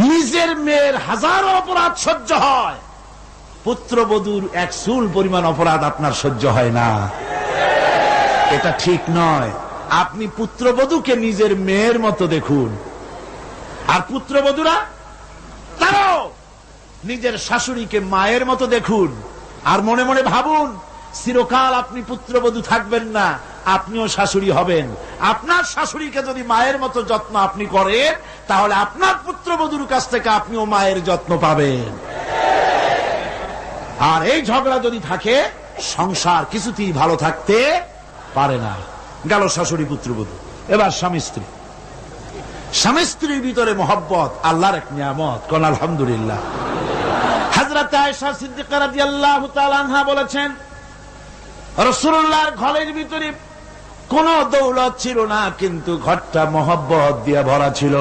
নিজের মেয়ের হাজারো অপরাধ সহ্য হয়, পুত্রবধূর এক চুল পরিমাণ অপরাধ আপনার সহ্য হয় না। এটা ঠিক নয়। আপনি পুত্রবধূকে নিজের মেয়ের মতো দেখুন, আর পুত্রবধূরা তারাও নিজের শাশুড়িকে মায়ের মতো দেখুন। আর মনে মনে ভাবুন, চিরকাল আপনি পুত্রবধূ থাকবেন না, আপনিও শাশুড়ি হবেন। আপনার শাশুড়িকে যদি মায়ের মতো যত্ন আপনি করেন, তাহলে আপনার পুত্রবধূর কাছ থেকে আপনিও মায়ের যত্ন পাবেন। আর এই ঝগড়া যদি থাকে, সংসার কিছুতেই ভালো থাকতে পারে না। গেল শাশুড়ি পুত্রবধূ। এবার স্বামী স্ত্রী। স্বামী স্ত্রীর ভিতরে মহব্বত আল্লাহর এক নিয়ামত, কোন আলহামদুলিল্লাহ। হযরত আয়েশা সিদ্দিকা রাদিয়াল্লাহু তাআলা আনহা বলেছেন, রাসূলুল্লাহর ঘরের ভিতরে কোন দৌলত ছিল না, কিন্তু ঘরটা মহব্বত দিয়ে ভরা ছিল।